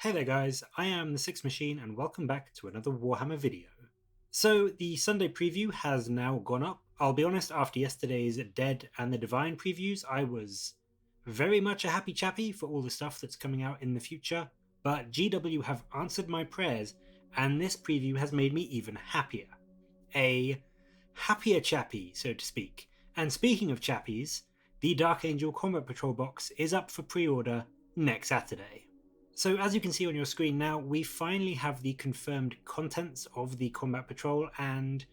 Hey there guys, I am the Six Machine and welcome back to another Warhammer video. So the Sunday preview has now gone up. I'll be honest, after yesterday's Dead and the Divine previews, I was very much a happy chappy for all the stuff that's coming out in the future, but GW have answered my prayers and this preview has made me even happier. A happier chappy, so to speak. And speaking of chappies, the Dark Angel Combat Patrol box is up for pre-order next Saturday. So as you can see on your screen now, we finally have the confirmed contents of the Combat Patrol, and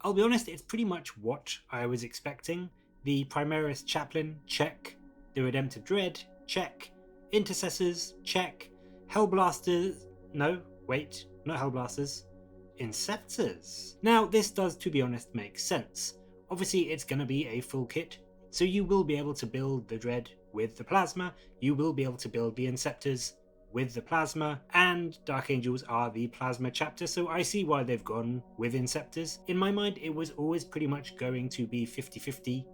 I'll be honest, it's pretty much what I was expecting. The Primaris Chaplain, check. The Redemptive Dread, check. Intercessors, check. Hellblasters, no, wait, not Hellblasters. Inceptors. Now this does, to be honest, make sense. Obviously it's going to be a full kit, so you will be able to build the Dread with the Plasma, you will be able to build the Inceptors with the Plasma, and Dark Angels are the Plasma chapter, so I see why they've gone with Inceptors. In my mind, it was always pretty much going to be 50-50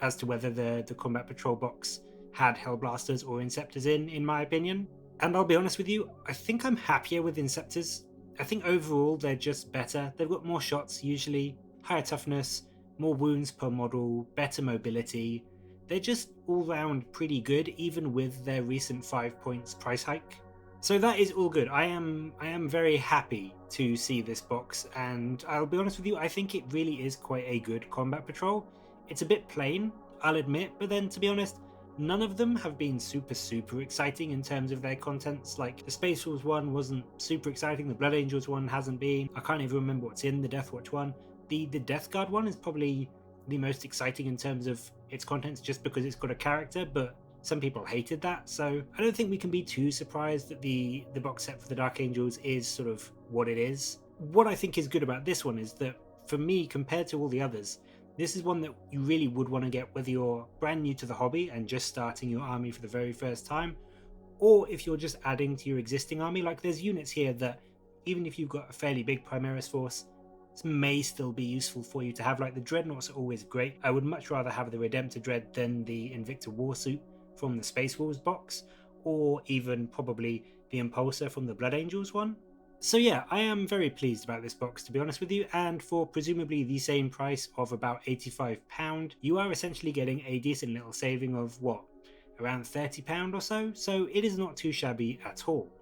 as to whether the Combat Patrol box had Hellblasters or Inceptors in my opinion. And I'll be honest with you, I think I'm happier with Inceptors. I think overall they're just better. They've got more shots usually, higher toughness, more wounds per model, better mobility. They're just all round pretty good, even with their recent 5 points price hike. So that is all good. I am very happy to see this box, and I'll be honest with you, I think it really is quite a good Combat Patrol. It's a bit plain, I'll admit, but then to be honest, none of them have been super exciting in terms of their contents. Like the Space Wolves one wasn't super exciting, the Blood Angels one hasn't been. I can't even remember what's in the Deathwatch one. The Death Guard one is probably the most exciting in terms of its contents just because it's got a character, but some people hated that, so I don't think we can be too surprised that the box set for the Dark Angels is sort of what it is. What I think is good about this one is that for me, compared to all the others, this is one that you really would want to get whether you're brand new to the hobby and just starting your army for the very first time, or if you're just adding to your existing army. Like there's units here that even if you've got a fairly big Primaris force, this may still be useful for you to have. Like the Dreadnoughts are always great. I would much rather have the Redemptor Dread than the Invicta Warsuit from the Space Wolves box, or even probably the Impulsor from the Blood Angels one. So yeah, I am very pleased about this box, to be honest with you, and for presumably the same price of about £85, you are essentially getting a decent little saving of what, around £30 or so it is not too shabby at all.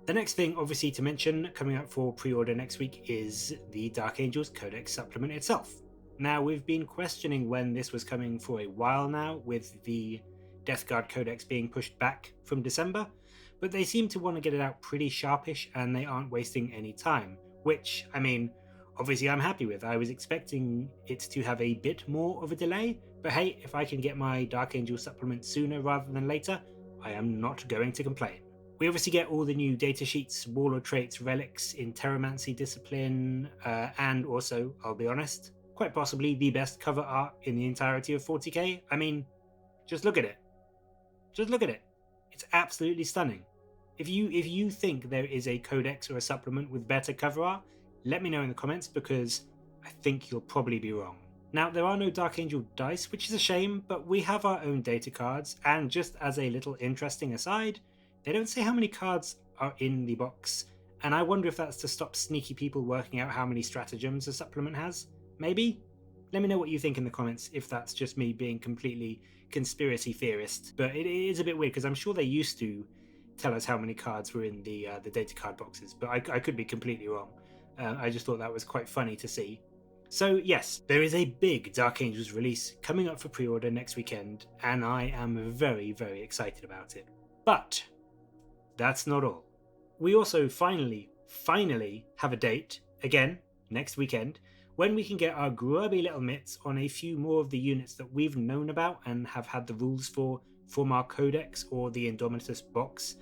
The next thing obviously to mention coming up for pre-order next week is the Dark Angels Codex Supplement itself. Now we've been questioning when this was coming for a while now, with the Death Guard Codex being pushed back from December, but they seem to want to get it out pretty sharpish and they aren't wasting any time, which, I mean, obviously I'm happy with. I was expecting it to have a bit more of a delay, but hey, if I can get my Dark Angel supplement sooner rather than later, I am not going to complain. We obviously get all the new datasheets, warlord traits, relics in Terramancy discipline, and also, I'll be honest, quite possibly the best cover art in the entirety of 40k. I mean, just look at it. Just look at it. It's absolutely stunning. If you think there is a codex or a supplement with better cover art, let me know in the comments, because I think you'll probably be wrong. Now, there are no Dark Angel dice, which is a shame, but we have our own data cards, and just as a little interesting aside, they don't say how many cards are in the box, and I wonder if that's to stop sneaky people working out how many stratagems a supplement has. Maybe? Let me know what you think in the comments, if that's just me being completely conspiracy theorist. But it is a bit weird, because I'm sure they used to tell us how many cards were in the data card boxes, but I could be completely wrong. I just thought that was quite funny to see. So yes, there is a big Dark Angels release coming up for pre-order next weekend, and I am very excited about it. But that's not all. We also finally have a date, again, next weekend, when we can get our grubby little mitts on a few more of the units that we've known about and have had the rules for from our Codex or the Indomitus box,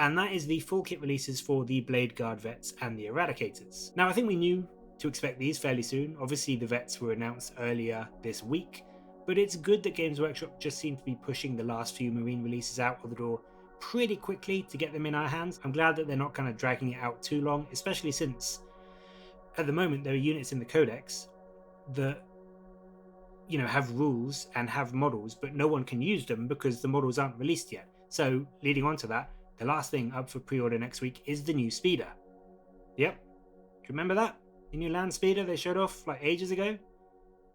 and that is the full kit releases for the Bladeguard Vets and the Eradicators. Now, I think we knew to expect these fairly soon. Obviously, the Vets were announced earlier this week, but it's good that Games Workshop just seem to be pushing the last few Marine releases out of the door pretty quickly to get them in our hands. I'm glad that they're not kind of dragging it out too long, especially since at the moment there are units in the Codex that, you know, have rules and have models, but no one can use them because the models aren't released yet. So leading on to that, the last thing up for pre-order next week is the new speeder. Yep. Do you remember that? The new land speeder they showed off like ages ago? Do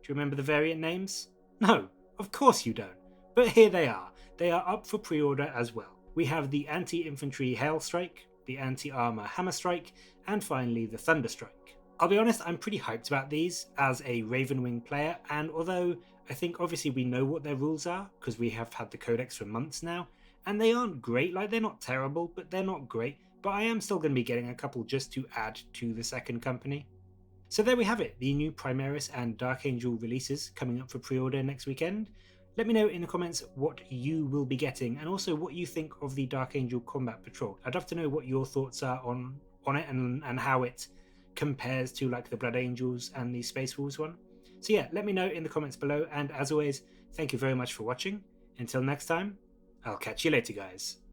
you remember the variant names? No, of course you don't. But here they are. They are up for pre-order as well. We have the anti-infantry Hail Strike, the anti-armor Hammer Strike, and finally the Thunder Strike. I'll be honest, I'm pretty hyped about these as a Ravenwing player, and although I think obviously we know what their rules are, because we have had the codex for months now, and they aren't great, like they're not terrible, but they're not great, but I am still going to be getting a couple just to add to the second company. So there we have it, the new Primaris and Dark Angel releases coming up for pre-order next weekend. Let me know in the comments what you will be getting and also what you think of the Dark Angel Combat Patrol. I'd love to know what your thoughts are on it and how it compares to like the Blood Angels and the Space Wolves one. So yeah, let me know in the comments below, and as always, thank you very much for watching. Until next time, I'll catch you later, guys.